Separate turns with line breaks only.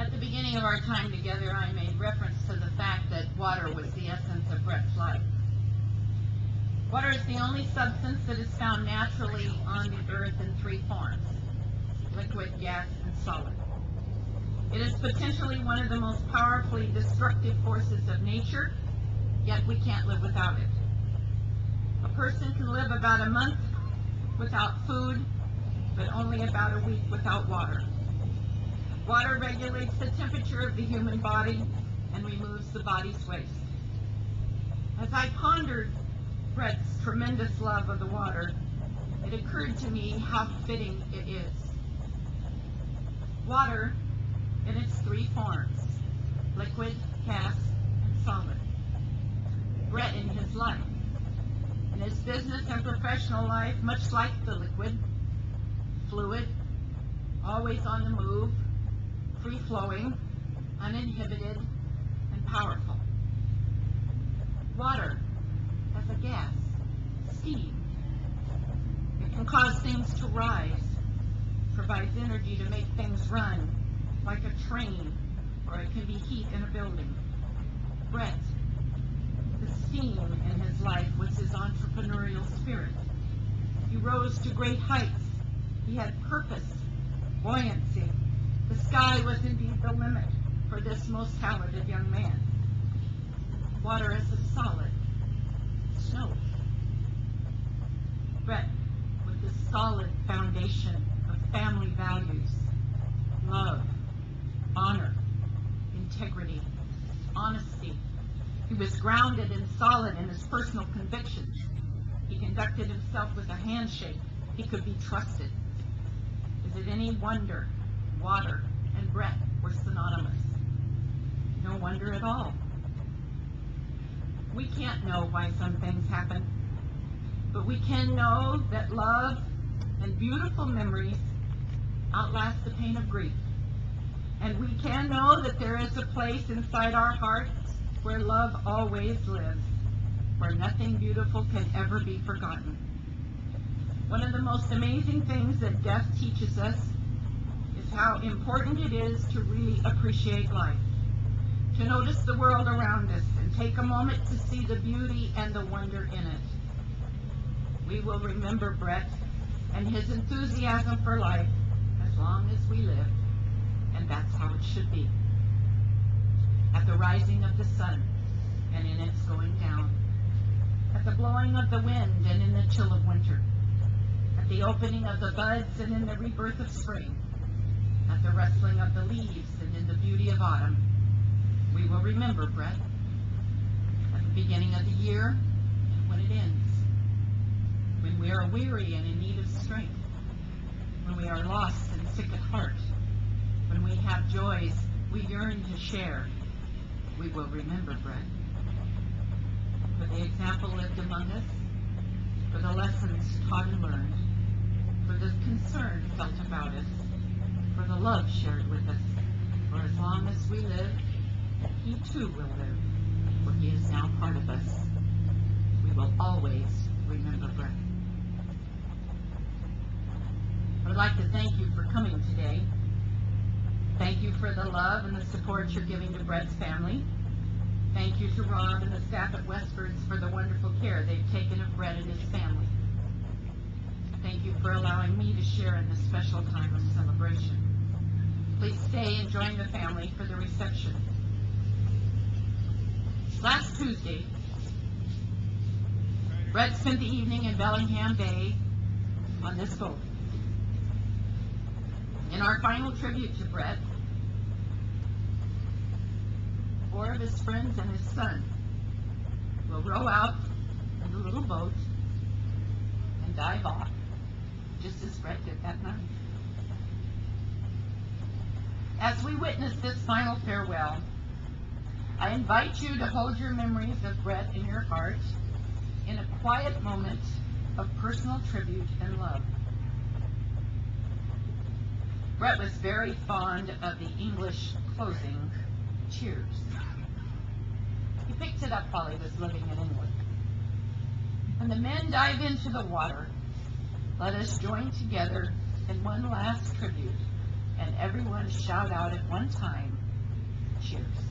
At the beginning of our time together, I made reference to the fact that water was the essence of Brett's life. Water is the only substance that is found naturally on the earth in three forms: liquid, gas, and solid. It is potentially one of the most powerfully destructive forces of nature, yet we can't live without it. A person can live about a month without food, but only about a week without water. Water regulates the temperature of the human body and removes the body's waste. As I pondered Brett's tremendous love of the water, it occurred to me how fitting it is. Water, in its three forms: liquid, gas, and solid. Brett in his life, in his business and professional life, much like the liquid, fluid, always on the move, free-flowing, uninhibited, and powerful. Water as a gas, steam. It can cause things to rise, provides energy to make things run, like a train, or it can be heat in a building. Brett, the steam in his life was his entrepreneurial spirit. He rose to great heights. He had purpose, buoyancy. The sky was indeed the limit for this most talented young man. Water as a solid, snow. Brett, with the solid foundation of family values, love, honor, integrity, honesty. He was grounded and solid in his personal convictions. He conducted himself with a handshake. He could be trusted. Is it any wonder water and Brett were synonymous? No wonder at all. We can't know why some things happen, but we can know that love and beautiful memories outlast the pain of grief. And we can know that there is a place inside our hearts where love always lives, where nothing beautiful can ever be forgotten. One of the most amazing things that death teaches us is how important it is to really appreciate life, to notice the world around us and take a moment to see the beauty and the wonder in it. We will remember Brett and his enthusiasm for life as long as we live, and that's how it should be. At the rising of the sun and in its going down, at the blowing of the wind and in the chill of winter, at the opening of the buds and in the rebirth of spring, at the rustling of the leaves and in the beauty of autumn, we will remember Brett. At the beginning of the year and when it ends, when we are weary and in need of strength, when we are lost and sick at heart, when we have joys we yearn to share, we will remember Brett. For the example lived among us, for the lessons taught and learned, for the concern felt about us, for the love shared with us. For as long as we live, he too will live, for he is now part of us. We will always remember Brett. I would like to thank you for coming today. Thank you for the love and the support you're giving to Brett's family. Thank you to Rob and the staff at Westford's for the wonderful care they've taken of Brett and his family. Thank you for allowing me to share in this special time of celebration. Please stay and join the family for the reception. Last Tuesday, Brett spent the evening in Bellingham Bay on this boat. In our final tribute to Brett, 4 of his friends and his son will row out in the little boat and dive off, just as Brett did that night. As we witness this final farewell, I invite you to hold your memories of Brett in your heart in a quiet moment of personal tribute and love. Brett was very fond of the English closing, cheers. He picked it up while he was living in England. When the men dive into the water, let us join together in one last tribute, and everyone shout out at one time, Cheers.